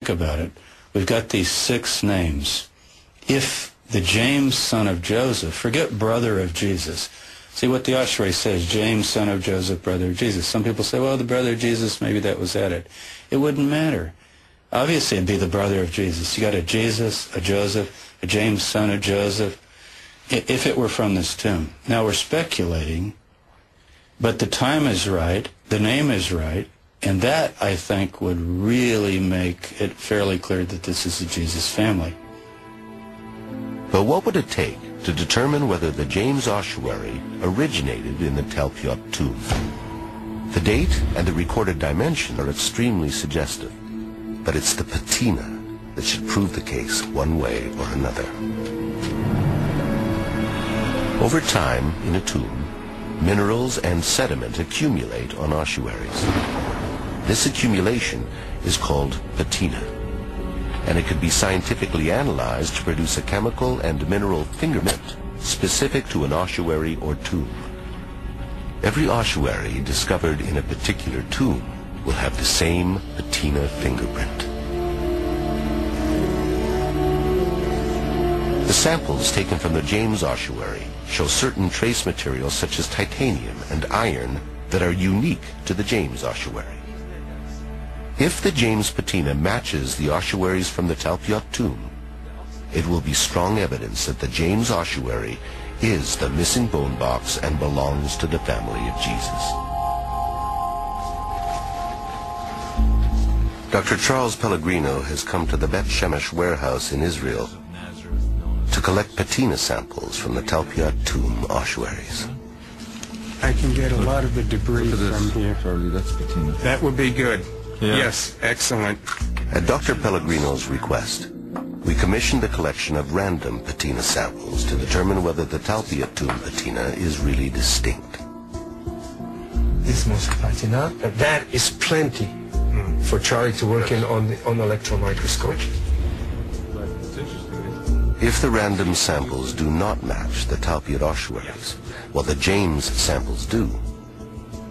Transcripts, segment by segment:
about it, we've got these 6 names. If the James, son of Joseph, forget brother of Jesus. See what the ossuary says, James, son of Joseph, brother of Jesus. Some people say, well, the brother of Jesus, maybe that was added. It wouldn't matter. Obviously, it'd be the brother of Jesus. You got a Jesus, a Joseph, a James, son of Joseph, if it were from this tomb. Now, we're speculating, but the time is right, the name is right, and that, I think, would really make it fairly clear that this is the Jesus family. But what would it take to determine whether the James ossuary originated in the Talpiot tomb? The date and the recorded dimension are extremely suggestive, but it's the patina that should prove the case one way or another. Over time, in a tomb, minerals and sediment accumulate on ossuaries. This accumulation is called patina, and it could be scientifically analyzed to produce a chemical and mineral fingerprint specific to an ossuary or tomb. Every ossuary discovered in a particular tomb will have the same patina fingerprint. The samples taken from the James ossuary show certain trace materials such as titanium and iron that are unique to the James ossuary. If the James patina matches the ossuaries from the Talpiot tomb, it will be strong evidence that the James ossuary is the missing bone box and belongs to the family of Jesus. Dr. Charles Pellegrino has come to the Bet Shemesh warehouse in Israel to collect patina samples from the Talpiot tomb ossuaries. I can get a lot of the debris from here. Charlie, that's patina. That would be good. Yeah. Yes, excellent. At Dr. Pellegrino's request, we commissioned a collection of random patina samples to determine whether the Talpiot tomb patina is really distinct. This is mostly patina. That is plenty for Charlie to work in on electron microscope. If the random samples do not match the Talpiot ossuaries, while the James samples do,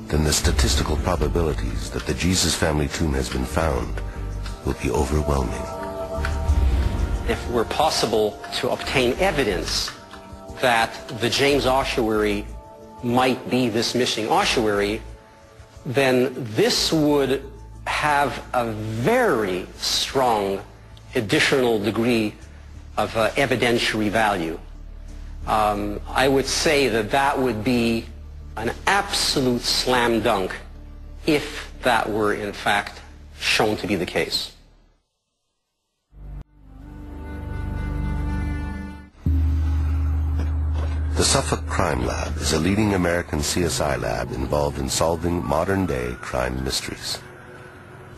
then the statistical probabilities that the Jesus family tomb has been found will be overwhelming. If it were possible to obtain evidence that the James ossuary might be this missing ossuary, then this would have a very strong additional degree of evidentiary value. I would say that that would be an absolute slam dunk if that were in fact shown to be the case. The Suffolk Crime Lab is a leading American CSI lab involved in solving modern-day crime mysteries.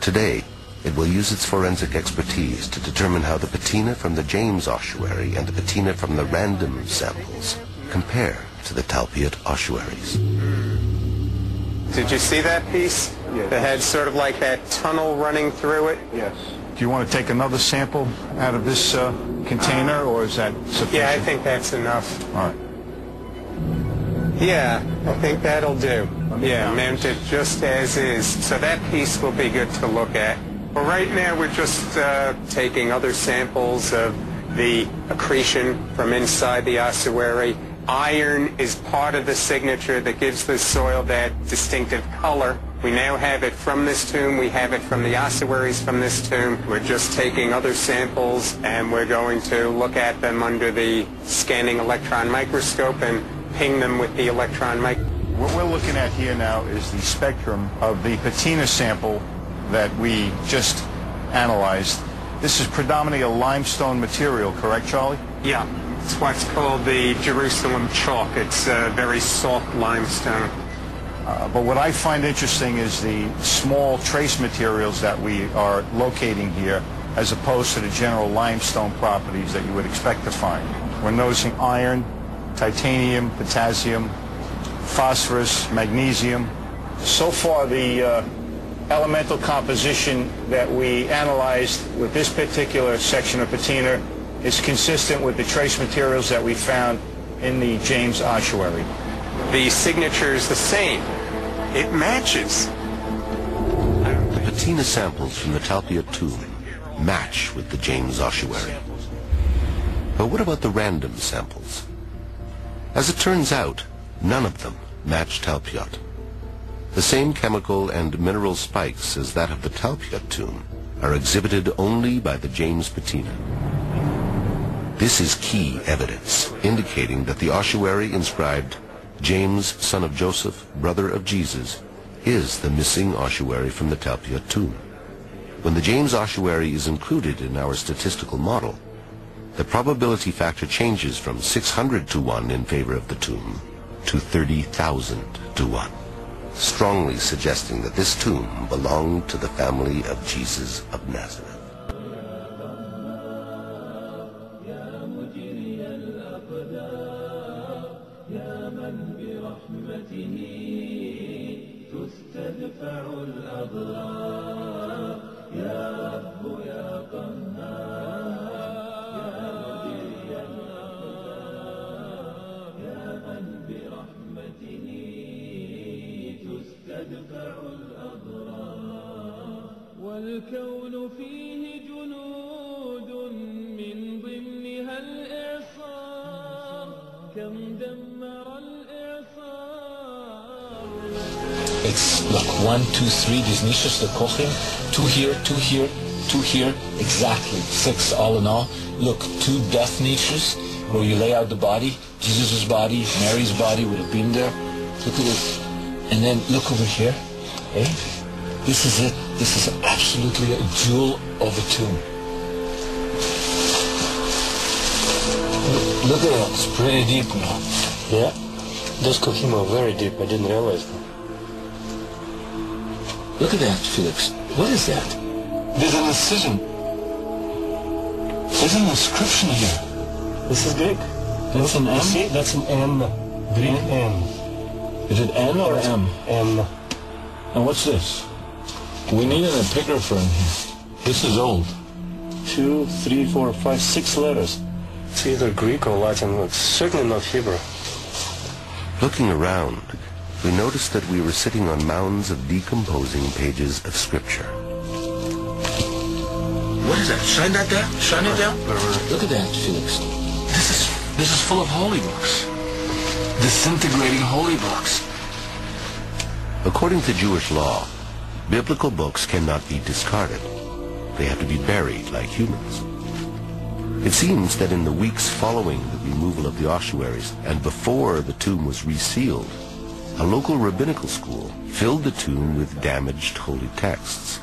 Today, it will use its forensic expertise to determine how the patina from the James ossuary and the patina from the random samples compare to the Talpiot ossuaries. Did you see that piece? Yes. That had sort of like that tunnel running through it? Yes. Do you want to take another sample out of this container, or is that sufficient? Yeah, I think that's enough. All right. Yeah, I think that'll do. Yeah, mount it just as is. So that piece will be good to look at. But right now we're just taking other samples of the accretion from inside the ossuary. Iron is part of the signature that gives the soil that distinctive color. We now have it from this tomb. We have it from the ossuaries from this tomb. We're just taking other samples and we're going to look at them under the scanning electron microscope and ping them with the electron microscope. What we're looking at here now is the spectrum of the patina sample that we just analyzed. This is predominantly a limestone material, correct, Charlie? Yeah, it's what's called the Jerusalem chalk. It's very soft limestone. But what I find interesting is the small trace materials that we are locating here, as opposed to the general limestone properties that you would expect to find. We're noticing iron, titanium, potassium, phosphorus, magnesium. So far, the elemental composition that we analyzed with this particular section of patina is consistent with the trace materials that we found in the James ossuary. The signature is the same. It matches. The patina samples from the Talpiot tomb match with the James ossuary. But what about the random samples? As it turns out, none of them match Talpiot. The same chemical and mineral spikes as that of the Talpiot tomb are exhibited only by the James patina. This is key evidence indicating that the ossuary inscribed James, son of Joseph, brother of Jesus, is the missing ossuary from the Talpiot tomb. When the James ossuary is included in our statistical model, the probability factor changes from 600 to 1 in favor of the tomb to 30,000 to 1, strongly suggesting that this tomb belonged to the family of Jesus of Nazareth. والكون فيه جنود من ضمنها الإعصار كم دمر الإعصار. It's like 1, 2, 3, these niches, the kochim, 2 here, 2 here, 2 here, exactly 6 all in all. Look, 2 death niches where you lay out the body, Jesus' body, Mary's body would have been there. Look at it. And then look over here, eh? This is it. This is absolutely a jewel of a tomb. Look at it. It's pretty deep now. Yeah. Those kochim are very deep. I didn't realize that. Look at that, Felix. What is that? There's an incision. There's an inscription here. This is Greek. That's an M? See, that's an M. Greek M. Is it N or M? M. And what's this? We need an epigrapher in here. This is old. 2, 3, 4, 5, 6 letters. It's either Greek or Latin. It's certainly not Hebrew. Looking around, we noticed that we were sitting on mounds of decomposing pages of Scripture. What is that? Shine that down? Shine it down? Look at that, Felix. This is full of holy books. Disintegrating holy books. According to Jewish law, biblical books cannot be discarded. They have to be buried like humans. It seems that in the weeks following the removal of the ossuaries and before the tomb was resealed, a local rabbinical school filled the tomb with damaged holy texts.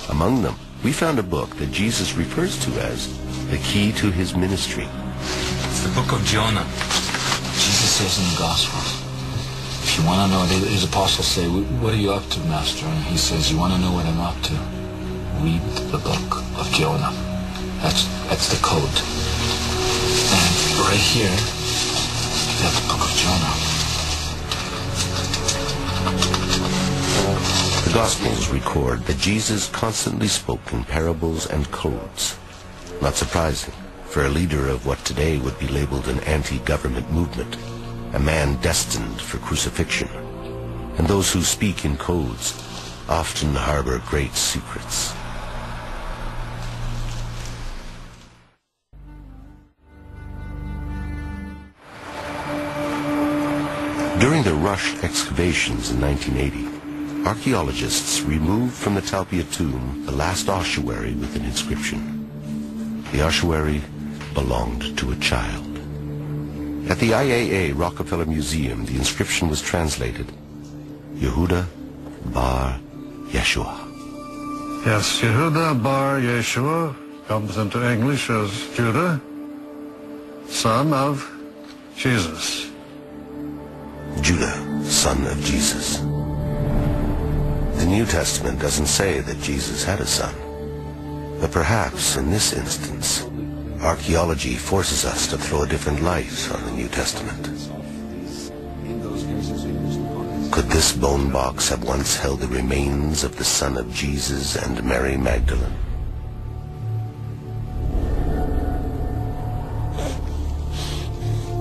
Among them, we found a book that Jesus refers to as the key to his ministry. It's the book of Jonah. Jesus says in the Gospels, if you want to know, his apostles say, what are you up to, Master? And he says, you want to know what I'm up to? Read the book of Jonah. That's the code. And right here, you have the book of Jonah. The Gospels record that Jesus constantly spoke in parables and codes. Not surprising for a leader of what today would be labeled an anti-government movement, a man destined for crucifixion. And those who speak in codes often harbor great secrets. During the rushed excavations in 1980, archaeologists removed from the Talpiot tomb the last ossuary with an inscription. The ossuary belonged to a child. At the IAA Rockefeller Museum, the inscription was translated, Yehuda bar Yeshua. Yes, Yehuda bar Yeshua comes into English as Judah, son of Jesus. Judah, son of Jesus. The New Testament doesn't say that Jesus had a son, but perhaps in this instance, archaeology forces us to throw a different light on the New Testament. Could this bone box have once held the remains of the son of Jesus and Mary Magdalene?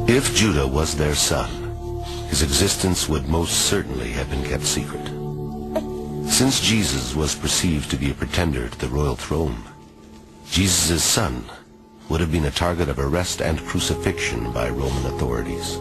If Judah was their son, his existence would most certainly have been kept secret. Since Jesus was perceived to be a pretender to the royal throne, Jesus' son would have been a target of arrest and crucifixion by Roman authorities.